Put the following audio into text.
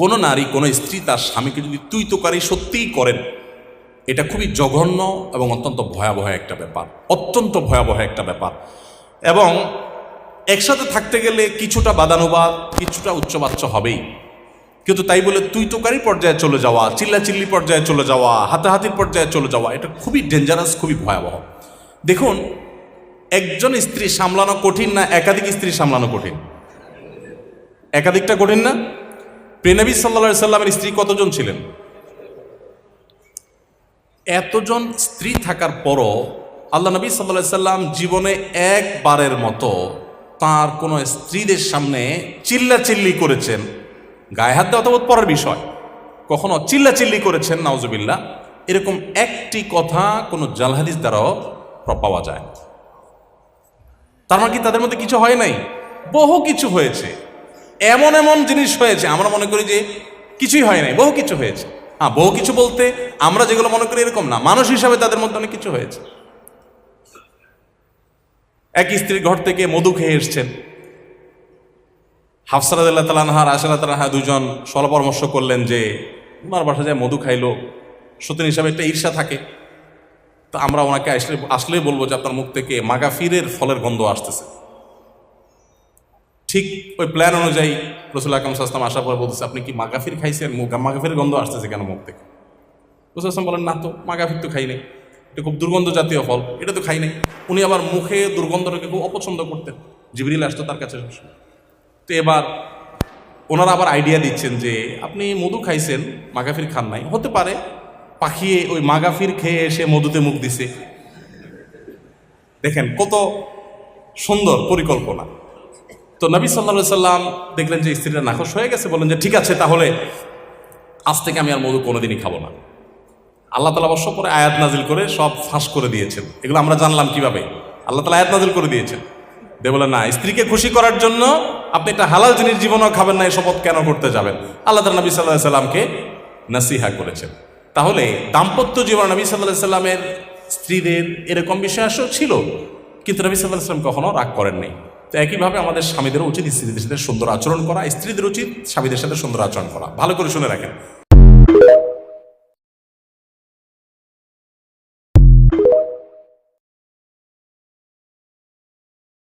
কোনো নারী কোনো স্ত্রী তার স্বামীকে যদি তুই তোকারি সত্যিই করেন, এটা খুবই জঘন্য এবং অত্যন্ত ভয়াবহ একটা ব্যাপার, অত্যন্ত ভয়াবহ একটা ব্যাপার। এবং একসাথে থাকতে গেলে কিছুটা বাদানুবাদ, কিছুটা উচ্চবাচ্য হবেই, কিন্তু তাই বলে তুই তোকারি পর্যায়ে চলে যাওয়া, চিল্লাচিল্লি পর্যায়ে চলে যাওয়া, হাতাহাতির পর্যায়ে চলে যাওয়া, এটা খুবই ডেঞ্জারাস, খুবই ভয়াবহ। দেখুন, একজন স্ত্রী সামলানো কঠিন না একাধিক স্ত্রী সামলানো কঠিন? একাধিকটা কঠিন না? প্রিয় নবী সাল্লাল্লাহু আলাইহি সাল্লামের স্ত্রী কতজন ছিলেন? এতজন স্ত্রী থাকার পরও আল্লাহ নবী সাল্লাল্লাহু আলাইহি সাল্লাম জীবনে একবারের মতো তার কোনো স্ত্রীদের সামনে চিল্লাচিল্লি করেছেন, গায়ে হাত দেওয়া তো পরের বিষয়, কখনো চিল্লাচিল্লি করেছেন নাউজুবিল্লাহ, এরকম একটি কথা কোনো জাল হাদিস দ্বারাও পাওয়া যায়। তার মানে কি তাদের মধ্যে কিছু হয় নাই? বহু কিছু হয়েছে, এমন এমন জিনিস হয়েছে আমরা মনে করি যে কিছুই হয় নাই, বহু কিছু হয়েছে। হ্যাঁ, বহু কিছু বলতে আমরা যেগুলো মনে করি এরকম না, মানুষ হিসাবে তাদের মধ্যে অনেক কিছু হয়েছে। এক স্ত্রীর ঘর থেকে মধু খেয়ে এসছেন, হাফসা রাদিয়াল্লাহু তাআলা আনহা, আয়েশা রাদিয়াল্লাহু তাআলা আনহা দুজন সলা পরামর্শ করলেন যে ওনার বাসায় যায় মধু খাইলো, সতীন হিসাবে একটা ঈর্ষা থাকে, তো আমরা ওনাকে আসলেই বলবো যে আপনার মুখ থেকে মাগাফিরের ফলের গন্ধ আসতেছে। ঠিক ওই প্ল্যান অনুযায়ী রাসূল আকরাম সাল্লাল্লাহু আলাইহি ওয়াসাল্লাম আসার পর বলতেছে, আপনি কি মাগাফির খাইছেন? মাগাফিরের গন্ধ আসতেছে কেন মুখ থেকে? রাসূল সাল্লাল্লাহু আলাইহি ওয়াসাল্লাম বলেন, না তো, মাগাফির তো খাই নাই, এটা খুব দুর্গন্ধ জাতীয় ফল, এটা তো খাই নাই। উনি আবার মুখে দুর্গন্ধটাকে খুব অপছন্দ করতেন, জিবরিল আসতো তার কাছে। তো এবার ওনারা আবার আইডিয়া দিচ্ছেন যে আপনি মধু খাইছেন, মাগাফির খান নাই, হতে পারে পাখিয়ে ওই মাগাফির খেয়ে এসে মধুতে মুখ দিছে। দেখেন কত সুন্দর পরিকল্পনা। তো নবী সাল্লাল্লাহু আলাইহি সাল্লাম দেখলেন যে স্ত্রীরা নাখোশ হয়ে গেছে, বলেন যে ঠিক আছে, তাহলে আজ থেকে আমি আর মধু কোনোদিনই খাবো না। আল্লাহ তাআলা অবশ্য পরে আয়াত নাজিল করে সব ফাঁস করে দিয়েছেন। এগুলো আমরা জানলাম কিভাবে? আল্লাহ তাআলা আয়াত নাজিল করে দিয়েছেন, বলে না, স্ত্রীকে খুশি করার জন্য আপনি একটা হালাল জিনিস জীবনেও খাবেন না, এই শপথ কেন করতে যাবেন? আল্লাহ তাআলা নবী সাল্লাল্লাহু আলাইহি সাল্লামকে নসিহা করেছেন। তাহলে দাম্পত্য জীবন নবী সাল্লাল্লাহু আলাইহি সাল্লামের স্ত্রীদের এরকম বিষয় আসলে ছিল, কিন্তু নবী সাল্লাল্লাহু আলাইহি সাল্লাম কখনো রাগ করেননি। তো একইভাবে আমাদের স্বামীদেরও উচিত স্ত্রীদের সাথে সুন্দর আচরণ করা, স্ত্রীদের উচিত স্বামীদের সাথে সুন্দর আচরণ করা। ভালো করে শুনে রাখেন।